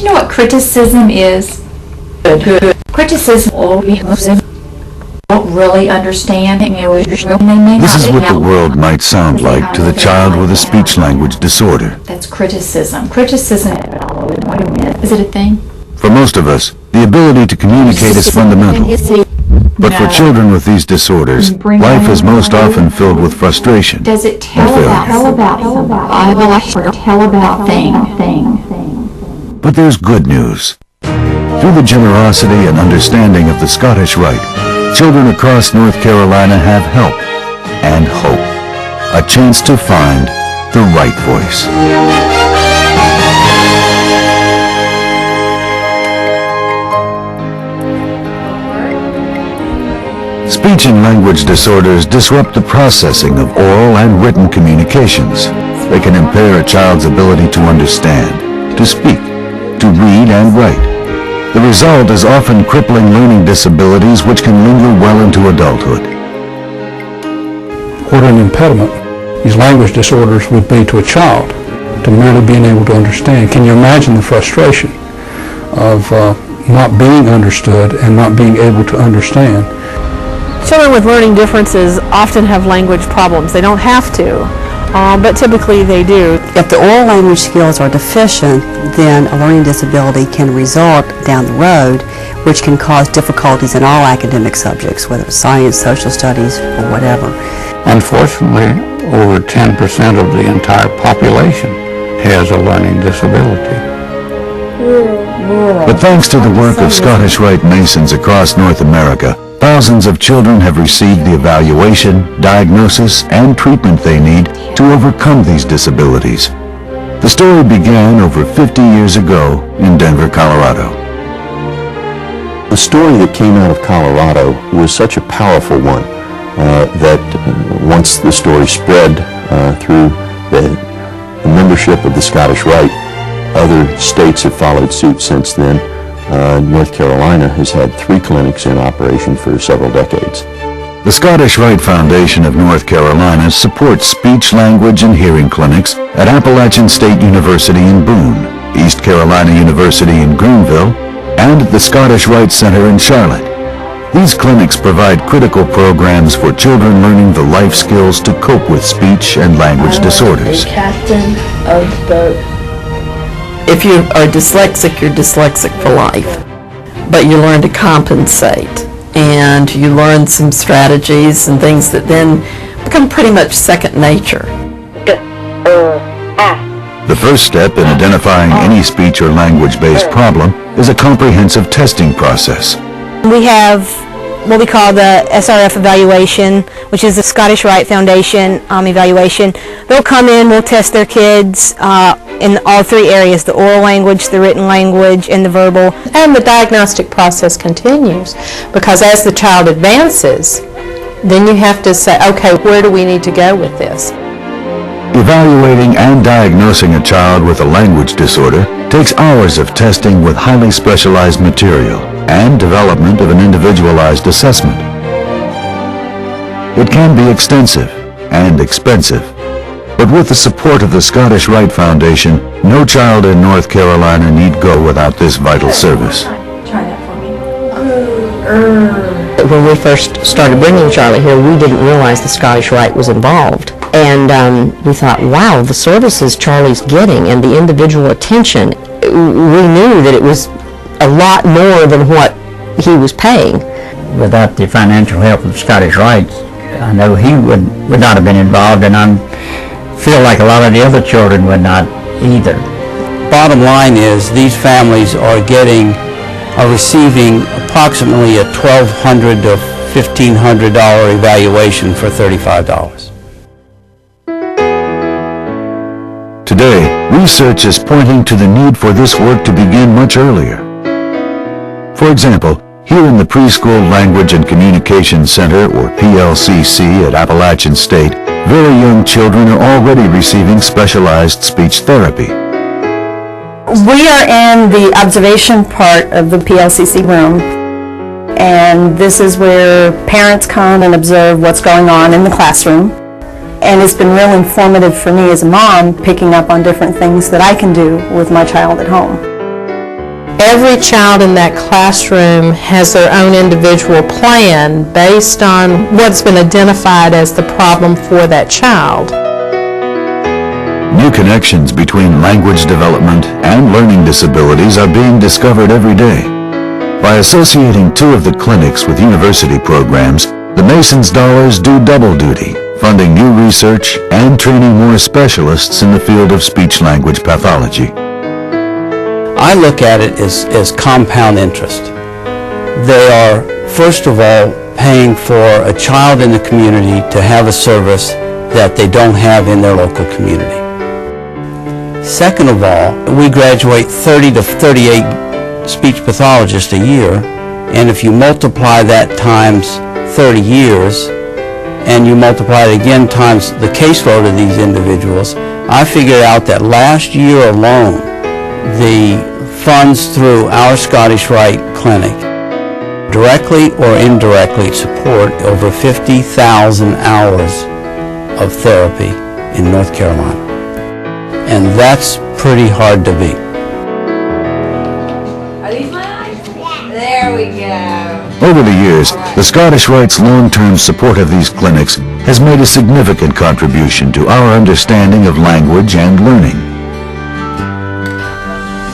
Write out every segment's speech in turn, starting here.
Do you know what criticism is? Criticism don't really understand. This is what the world might sound like to the child with a speech-language disorder. That's criticism. Criticism, is it a thing? For most of us, the ability to communicate is fundamental. But for children with these disorders, life is most often filled with frustration. Does it tell about things? But there's good news. Through the generosity and understanding of the Scottish Rite, children across North Carolina have help and hope. A chance to find the right voice. Speech and language disorders disrupt the processing of oral and written communications. They can impair a child's ability to understand, to speak, to read and write. The result is often crippling learning disabilities which can linger well into adulthood. What an impediment these language disorders would be to a child, to merely being able to understand. Can you imagine the frustration of not being understood and not being able to understand? Children with learning differences often have language problems. They don't have to, but typically they do. If the oral language skills are deficient, then a learning disability can result down the road, which can cause difficulties in all academic subjects, whether it's science, social studies, or whatever. Unfortunately, over 10% of the entire population has a learning disability. But thanks to the work of Scottish Rite Masons across North America, thousands of children have received the evaluation, diagnosis, and treatment they need to overcome these disabilities. The story began over 50 years ago in Denver, Colorado. The story that came out of Colorado was such a powerful one that once the story spread through the membership of the Scottish Rite, other states have followed suit since then. North Carolina has had 3 clinics in operation for several decades. The Scottish Rite Foundation of North Carolina supports speech, language, and hearing clinics at Appalachian State University in Boone, East Carolina University in Greenville, and the Scottish Rite Center in Charlotte. These clinics provide critical programs for children learning the life skills to cope with speech and language disorders. Captain of the boat. If you are dyslexic, you're dyslexic for life. But you learn to compensate, and you learn some strategies and things that then become pretty much second nature. The first step in identifying any speech or language-based problem is a comprehensive testing process. We have what we call the SRF evaluation, which is the Scottish Rite Foundation evaluation. They'll come in, we'll test their kids in all 3 areas, the oral language, the written language, and the verbal. And the diagnostic process continues, because as the child advances, then you have to say, okay, where do we need to go with this? Evaluating and diagnosing a child with a language disorder takes hours of testing with highly specialized material and development of an individualized assessment. It can be extensive and expensive, but with the support of the Scottish Rite Foundation, no child in North Carolina need go without this vital service. Try that for me. When we first started bringing Charlie here, we didn't realize the Scottish Rite was involved. And we thought, wow, the services Charlie's getting and the individual attention, we knew that it was a lot more than what he was paying. Without the financial help of Scottish Rite, I know he would not have been involved, and I feel like a lot of the other children would not either. Bottom line is these families are receiving approximately a $1,200 to $1,500 evaluation for $35. Today, research is pointing to the need for this work to begin much earlier. For example, here in the Preschool Language and Communication Center, or PLCC, at Appalachian State, very young children are already receiving specialized speech therapy. We are in the observation part of the PLCC room, and this is where parents come and observe what's going on in the classroom. And it's been real informative for me as a mom, picking up on different things that I can do with my child at home. Every child in that classroom has their own individual plan based on what's been identified as the problem for that child. New connections between language development and learning disabilities are being discovered every day. By associating two of the clinics with university programs, the Masons' dollars do double duty, funding new research and training more specialists in the field of speech-language pathology. I look at it as compound interest. They are, first of all, paying for a child in the community to have a service that they don't have in their local community. Second of all, we graduate 30 to 38 speech pathologists a year, and if you multiply that times 30 years, and you multiply it again times the caseload of these individuals, I figured out that last year alone, the funds through our Scottish Rite Clinic directly or indirectly support over 50,000 hours of therapy in North Carolina. And that's pretty hard to beat. Are these my eyes? There we go. Over the years, the Scottish Rite's long-term support of these clinics has made a significant contribution to our understanding of language and learning.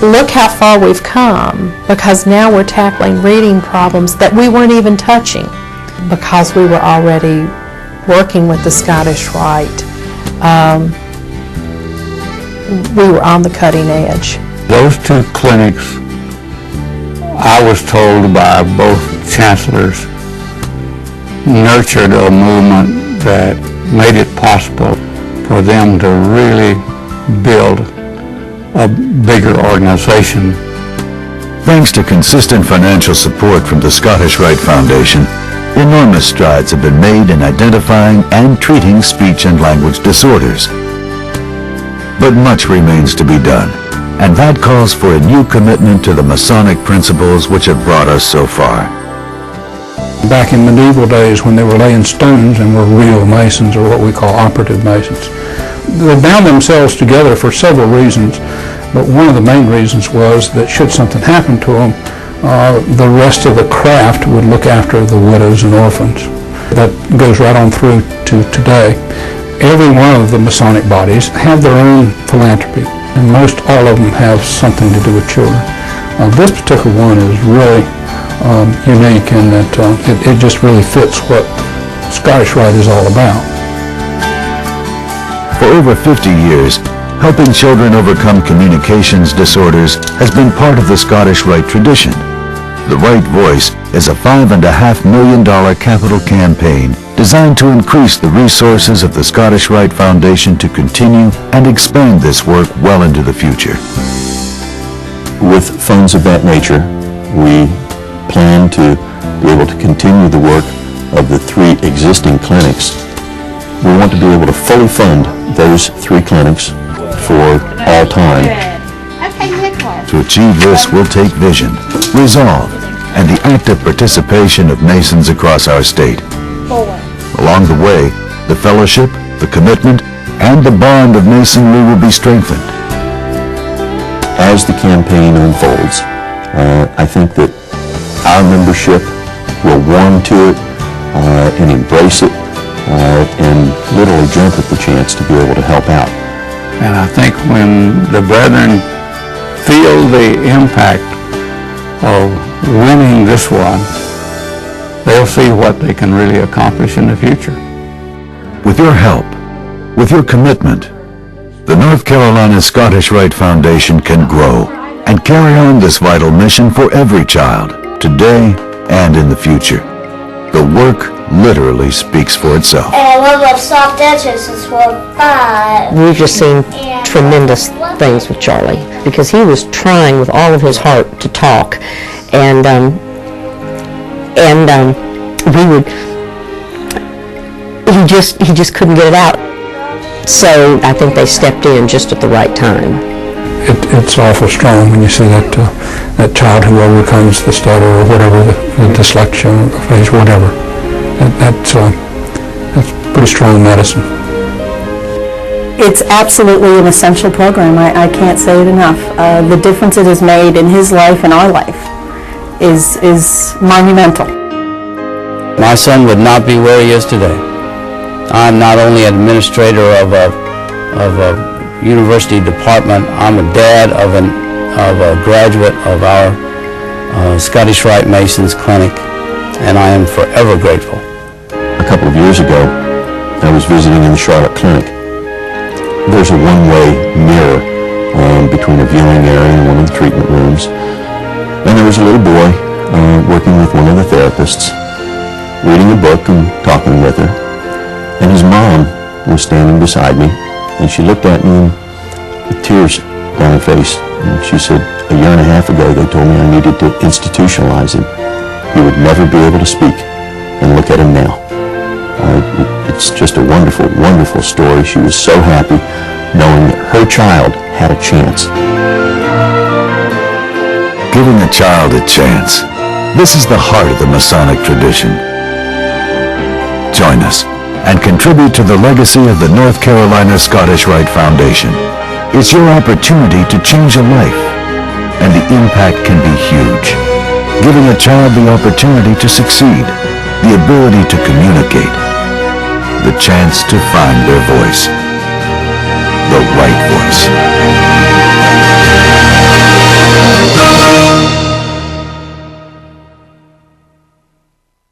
Look how far we've come, because now we're tackling reading problems that we weren't even touching because we were already working with the Scottish Rite. We were on the cutting edge. Those two clinics, I was told by both chancellors, nurtured a movement that made it possible for them to really build a bigger organization. Thanks to consistent financial support from the Scottish Rite Foundation, enormous strides have been made in identifying and treating speech and language disorders. But much remains to be done, and that calls for a new commitment to the Masonic principles which have brought us so far. Back in medieval days when they were laying stones and were real Masons, or what we call operative Masons, they bound themselves together for several reasons, but one of the main reasons was that should something happen to them, the rest of the craft would look after the widows and orphans. That goes right on through to today. Every one of the Masonic bodies have their own philanthropy, and most all of them have something to do with children. This particular one is really unique in that it just really fits what Scottish Rite is all about. For over 50 years, helping children overcome communications disorders has been part of the Scottish Rite tradition. The Rite Voice is a $5.5 million capital campaign designed to increase the resources of the Scottish Rite Foundation to continue and expand this work well into the future. With funds of that nature, we plan to be able to continue the work of the 3 existing clinics. We want to be able to fully fund those 3 clinics for all time. To achieve this will take vision, resolve, and the active participation of Masons across our state. Along the way, the fellowship, the commitment, and the bond of Masonry will be strengthened. As the campaign unfolds, I think that our membership will warm to it and embrace it and literally jump at the chance to be able to help out. And I think when the brethren feel the impact of winning this one, they'll see what they can really accomplish in the future. With your help, with your commitment, the North Carolina Scottish Rite Foundation can grow and carry on this vital mission for every child, today and in the future. The work literally speaks for itself. And I love soft edges since we're 5. We've just seen tremendous things with Charlie, because he was trying with all of his heart to talk, and he just couldn't get it out. So I think they stepped in just at the right time. It's awful strong when you see that child who overcomes the stutter or whatever, the dyslexia phase, whatever. That's pretty strong medicine. It's absolutely an essential program. I can't say it enough. The difference it has made in his life and our life is monumental. My son would not be where he is today. I'm not only an administrator of a university department, I'm a dad of a graduate of our Scottish Rite Masons clinic, and I am forever grateful. A couple of years ago, I was visiting in the Charlotte clinic. There's a one-way mirror between a viewing area and one of the treatment rooms, and there was a little boy working with one of the therapists, reading a book and talking with her, and his mom was standing beside me, and she looked at me with tears down her face, and she said, "A year and a half ago they told me I needed to institutionalize him. He would never be able to speak, and look at him now." It's just a wonderful, wonderful story. She was so happy knowing that her child had a chance. Giving a child a chance. This is the heart of the Masonic tradition. Join us and contribute to the legacy of the North Carolina Scottish Rite Foundation. It's your opportunity to change a life, and the impact can be huge. Giving a child the opportunity to succeed, the ability to communicate, the chance to find their voice.